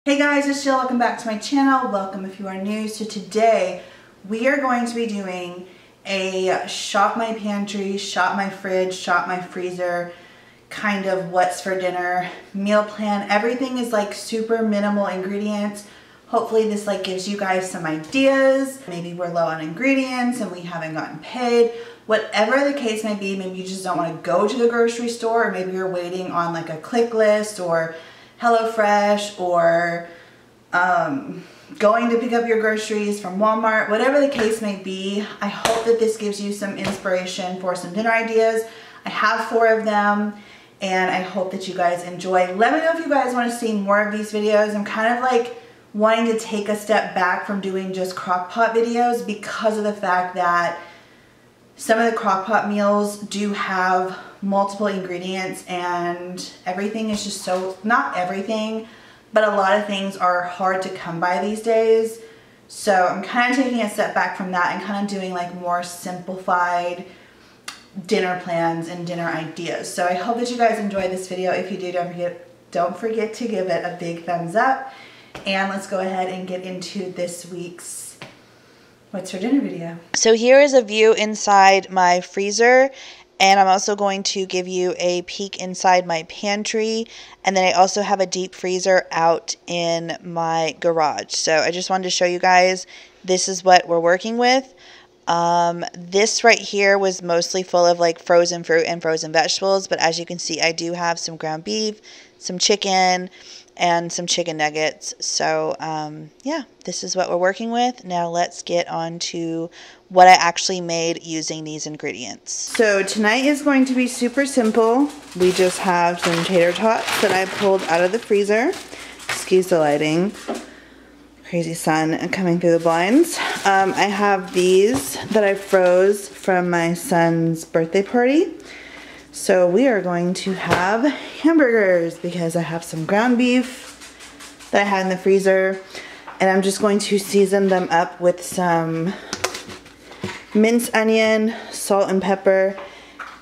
Hey guys, it's Jill. Welcome back to my channel. Welcome if you are new. So today we are going to be doing a shop my pantry, shop my fridge, shop my freezer, kind of what's for dinner meal plan. Everything is like super minimal ingredients. Hopefully this like gives you guys some ideas. Maybe we're low on ingredients and we haven't gotten paid. Whatever the case may be, maybe you just don't want to go to the grocery store, or maybe you're waiting on like a click list or HelloFresh, or going to pick up your groceries from Walmart. Whatever the case may be, I hope that this gives you some inspiration for some dinner ideas. I have 4 of them and I hope that you guys enjoy. Let me know if you guys want to see more of these videos. I'm kind of like wanting to take a step back from doing just crock pot videos because of the fact that some of the crock pot meals do have multiple ingredients and everything is just so, not everything, but a lot of things are hard to come by these days. So I'm kind of taking a step back from that and kind of doing like more simplified dinner plans and dinner ideas. So I hope that you guys enjoy this video. If you do, don't forget to give it a big thumbs up. And let's go ahead and get into this week's What's for Dinner video. So here is a view inside my freezer, and I'm also going to give you a peek inside my pantry, and then I also have a deep freezer out in my garage. So I just wanted to show you guys this is what we're working with. This right here was mostly full of like frozen fruit and frozen vegetables, but as you can see I do have some ground beef, some chicken, and some chicken nuggets. So yeah, this is what we're working with. Now let's get on to what I actually made using these ingredients. So tonight is going to be super simple. We just have some tater tots that I pulled out of the freezer. Excuse the lighting. Crazy sun coming through the blinds. I have these that I froze from my son's birthday party. So we are going to have hamburgers because I have some ground beef that I had in the freezer, and I'm just going to season them up with some minced onion, salt and pepper,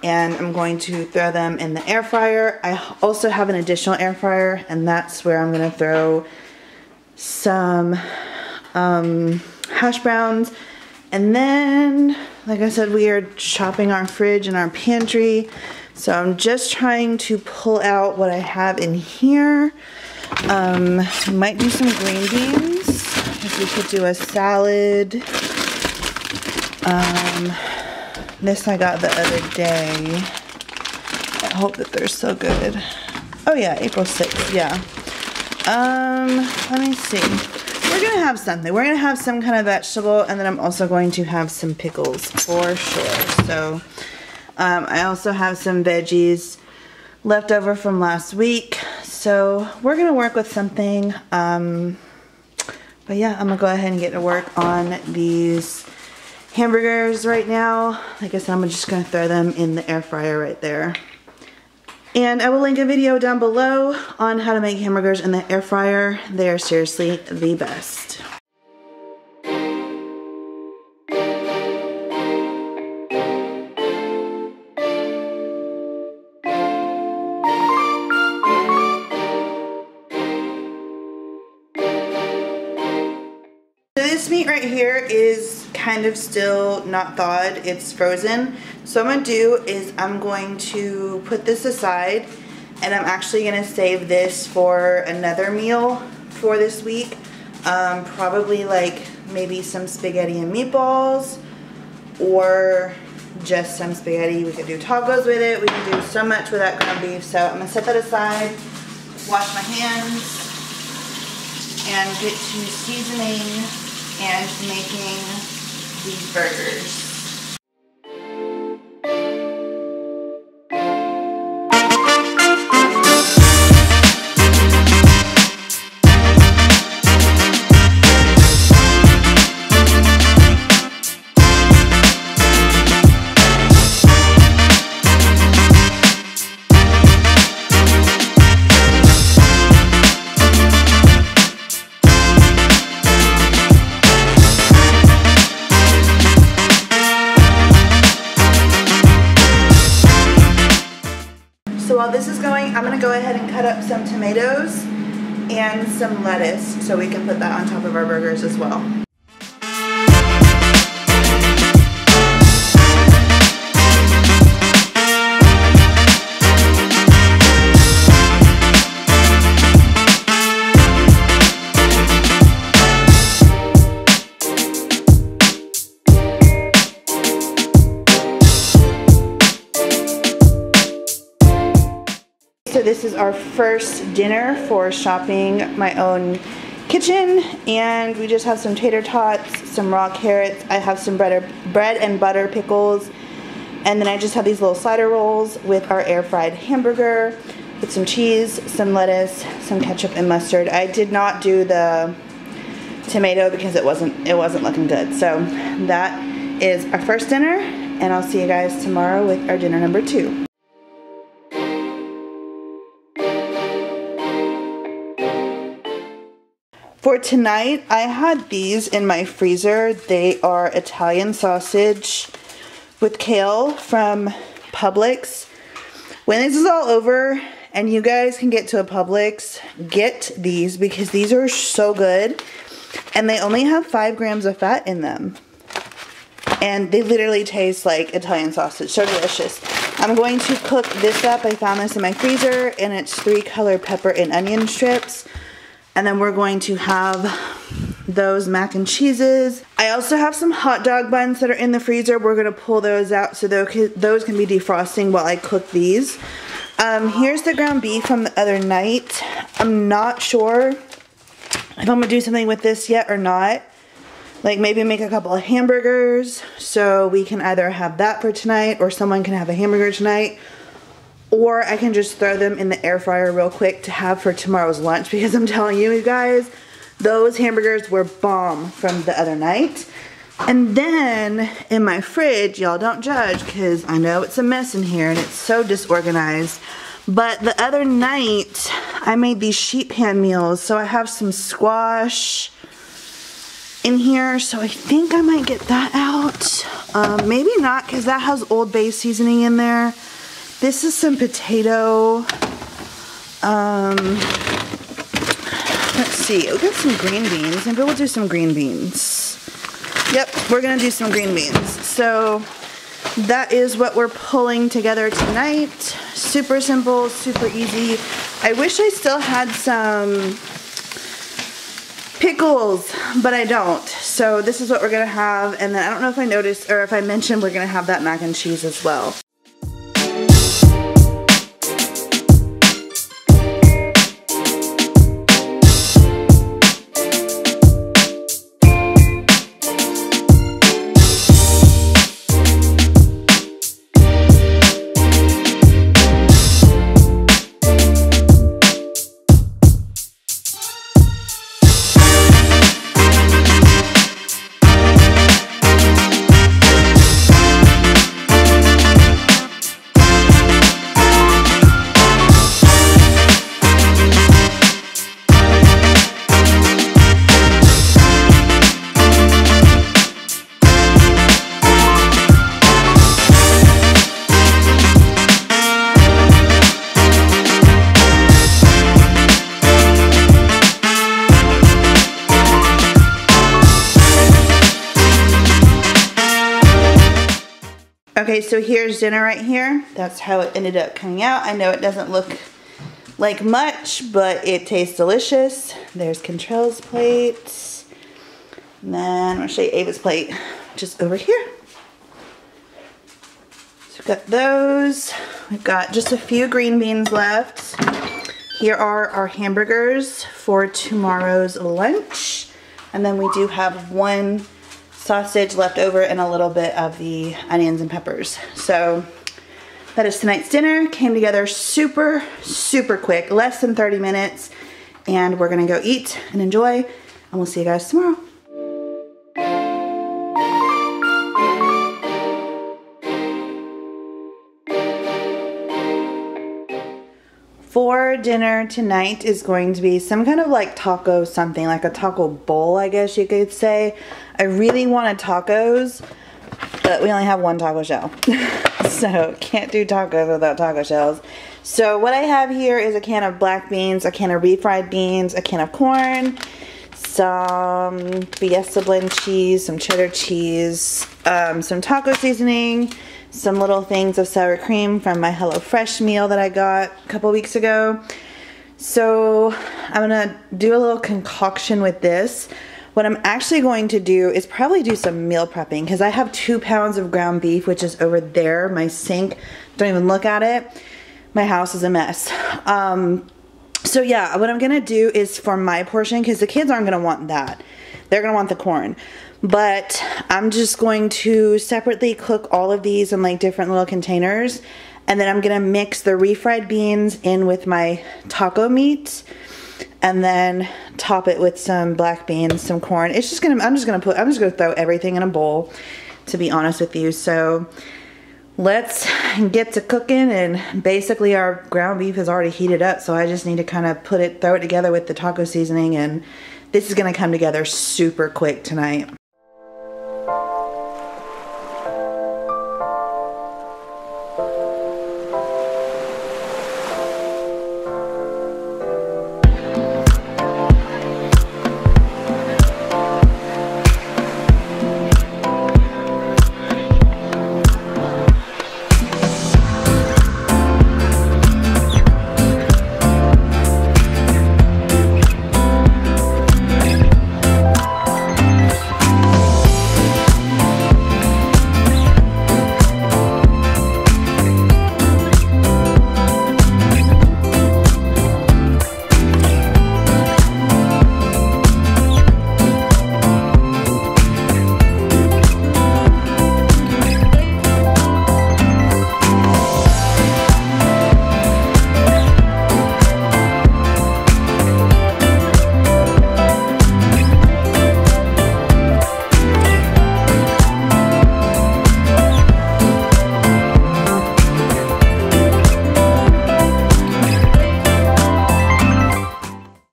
and I'm going to throw them in the air fryer. I also have an additional air fryer, and that's where I'm going to throw some hash browns. And then, like I said, we are shopping our fridge and our pantry. So I'm just trying to pull out what I have in here. Might do some green beans. If we could do a salad. This I got the other day. I hope that they're so good. Oh yeah, April 6th, yeah. Let me see. We're gonna have something. We're gonna have some kind of vegetable, and then I'm also going to have some pickles for sure. So I also have some veggies left over from last week. So we're gonna work with something. But yeah, I'm gonna go ahead and get to work on these hamburgers right now. Like I said, I'm just gonna throw them in the air fryer right there. And I will link a video down below on how to make hamburgers in the air fryer. They are seriously the best. So this meat right here is kind of still not thawed, it's frozen. So what I'm going to do is I'm going to put this aside, and I'm actually going to save this for another meal for this week. Probably like maybe some spaghetti and meatballs, or just some spaghetti. We could do tacos with it. We can do so much with that ground beef. So I'm going to set that aside, wash my hands, and get to seasoning and making these burgers. While this is going, I'm going to go ahead and cut up some tomatoes and some lettuce so we can put that on top of our burgers as well. So this is our first dinner for shopping my own kitchen, and we just have some tater tots, some raw carrots. I have some bread and butter pickles, and then I just have these little cider rolls with our air fried hamburger with some cheese, some lettuce, some ketchup and mustard. I did not do the tomato because it wasn't looking good. So that is our first dinner, and I'll see you guys tomorrow with our dinner number 2. For tonight, I had these in my freezer. They are Italian sausage with kale from Publix. When this is all over and you guys can get to a Publix, get these because these are so good. And they only have 5 grams of fat in them. And they literally taste like Italian sausage. So delicious. I'm going to cook this up. I found this in my freezer, and it's 3 color pepper and onion strips. And then we're going to have those mac and cheeses. I also have some hot dog buns that are in the freezer. We're gonna pull those out so those can be defrosting while I cook these. Here's the ground beef from the other night. I'm not sure if I'm gonna do something with this yet or not. Like maybe make a couple of hamburgers so we can either have that for tonight or someone can have a hamburger tonight. Or I can just throw them in the air fryer real quick to have for tomorrow's lunch, because I'm telling you guys, those hamburgers were bomb from the other night. And then in my fridge, y'all don't judge because I know it's a mess in here and it's so disorganized. But the other night I made these sheet pan meals, so I have some squash in here, so I think I might get that out. Maybe not, because that has Old Bay seasoning in there. This is some potato. Let's see. We got some green beans. Maybe we'll do some green beans. Yep, we're gonna do some green beans. So that is what we're pulling together tonight. Super simple, super easy. I wish I still had some pickles, but I don't. So this is what we're gonna have. And then I don't know if I noticed or if I mentioned we're gonna have that mac and cheese as well. Okay, so here's dinner right here. That's how it ended up coming out. I know it doesn't look like much, but it tastes delicious. There's Contrell's plate. And then I'm gonna show you Ava's plate, just over here. So we've got those. We've got just a few green beans left. Here are our hamburgers for tomorrow's lunch. And then we do have one sausage left over and a little bit of the onions and peppers. So that is tonight's dinner. Came together super, super quick, less than 30 minutes. And we're gonna go eat and enjoy, and we'll see you guys tomorrow. For dinner tonight is going to be some kind of like taco something, like a taco bowl, I guess you could say. I really wanted tacos, but we only have one taco shell. So can't do tacos without taco shells. So what I have here is a can of black beans, a can of refried beans, a can of corn, some Fiesta blend cheese, some cheddar cheese, some taco seasoning, some little things of sour cream from my HelloFresh meal that I got a couple weeks ago. So I'm gonna do a little concoction with this. What I'm actually going to do is probably do some meal prepping because I have 2 pounds of ground beef, which is over there. My sink, don't even look at it. My house is a mess. So yeah, what I'm gonna do is for my portion, because the kids aren't gonna want that. They're gonna want the corn. But I'm just going to separately cook all of these in like different little containers. And then I'm gonna mix the refried beans in with my taco meat. And then top it with some black beans, some corn. It's just gonna, I'm just gonna throw everything in a bowl, to be honest with you. So let's get to cooking, and basically our ground beef is already heated up, so I just need to kind of throw it together with the taco seasoning, and this is gonna come together super quick tonight.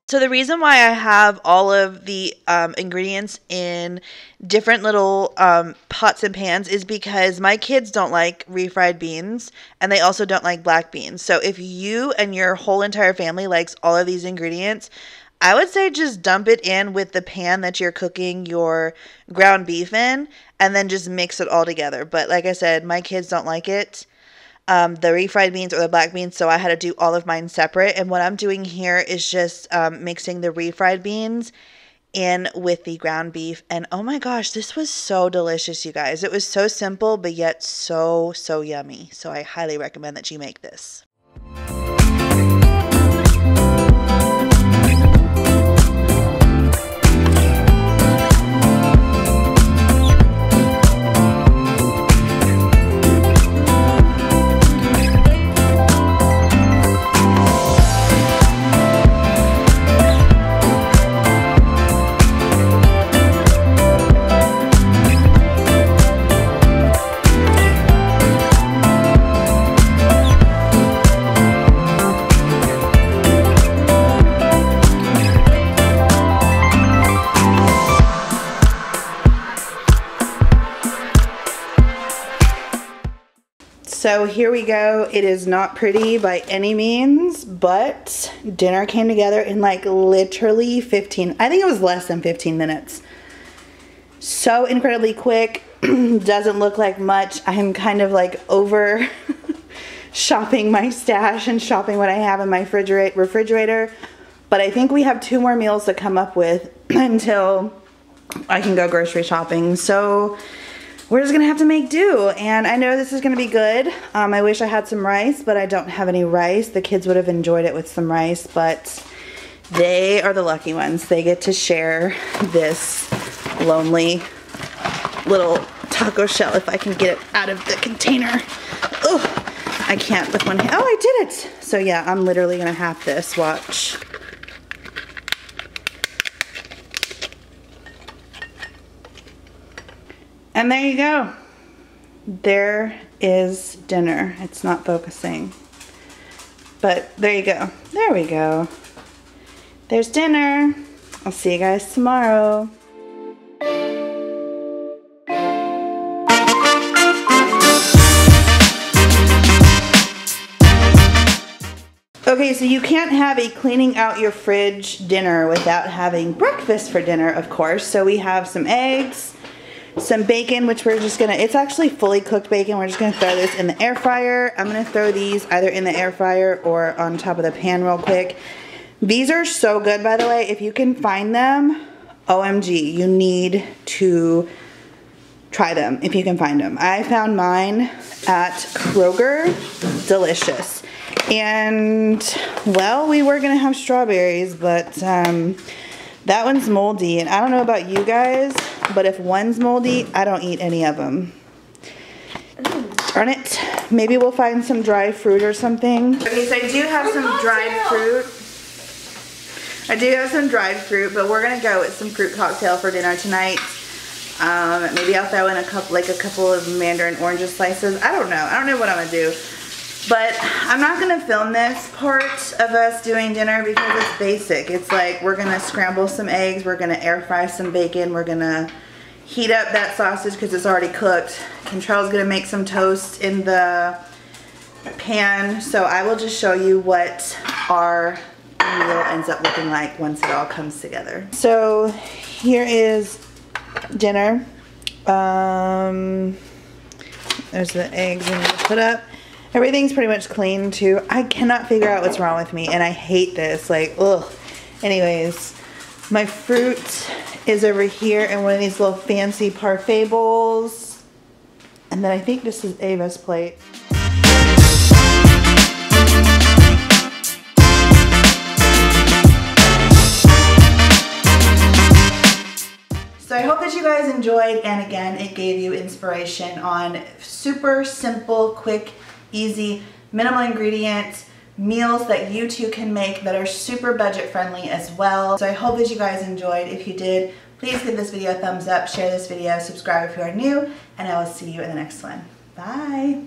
So the reason why I have all of the ingredients in different little pots and pans is because my kids don't like refried beans, and they also don't like black beans. So if you and your whole entire family likes all of these ingredients, I would say just dump it in with the pan that you're cooking your ground beef in, and then just mix it all together. But like I said, my kids don't like it. The refried beans or the black beans, so I had to do all of mine separate. And what I'm doing here is just mixing the refried beans in with the ground beef. And oh my gosh, this was so delicious, you guys. It was so simple, but yet so yummy. So I highly recommend that you make this. So here we go. It is not pretty by any means, but dinner came together in like literally 15, I think it was less than 15 minutes. So incredibly quick. Doesn't look like much. I am kind of like over shopping my stash and shopping what I have in my refrigerator. But I think we have 2 more meals to come up with until I can go grocery shopping. So we're just gonna have to make do, and I know this is gonna be good. I wish I had some rice, but I don't have any rice. The kids would have enjoyed it with some rice, but they are the lucky ones. They get to share this lonely little taco shell if I can get it out of the container. Ugh, I can't with one hand. Oh, I did it! So yeah, I'm literally gonna have this, watch. And there you go. There is dinner. It's not focusing. But there you go. There we go. There's dinner. I'll see you guys tomorrow. Okay, so you can't have a cleaning out your fridge dinner without having breakfast for dinner, of course. So we have some eggs, some bacon, which we're just gonna, it's actually fully cooked bacon. We're just gonna throw this in the air fryer. I'm gonna throw these either in the air fryer or on top of the pan real quick. These are so good, by the way. If you can find them, OMG, you need to try them if you can find them. I found mine at Kroger. Delicious. And, well, we were gonna have strawberries, but that one's moldy. And I don't know about you guys, but if one's moldy, I don't eat any of them. Darn it. Maybe we'll find some dry fruit or something. Okay, so I do have some dried fruit. But we're gonna go with some fruit cocktail for dinner tonight. Maybe I'll throw in a couple of mandarin orange slices. I don't know what I'm gonna do. But I'm not gonna film this part of us doing dinner because it's basic. It's like we're gonna scramble some eggs, we're gonna air fry some bacon, we're gonna heat up that sausage because it's already cooked. Control's gonna make some toast in the pan. So I will just show you what our meal ends up looking like once it all comes together. So here is dinner. There's the eggs and we'll put up. Everything's pretty much clean too. I cannot figure out what's wrong with me and I hate this, like, ugh. Anyways, my fruit is over here in one of these little fancy parfait bowls. And then I think this is Ava's plate. So I hope that you guys enjoyed, and again, it gave you inspiration on super simple, quick, easy, minimal ingredient meals that you too can make that are super budget friendly as well. So I hope that you guys enjoyed. If you did, please give this video a thumbs up, share this video, subscribe if you are new, and I will see you in the next one. Bye.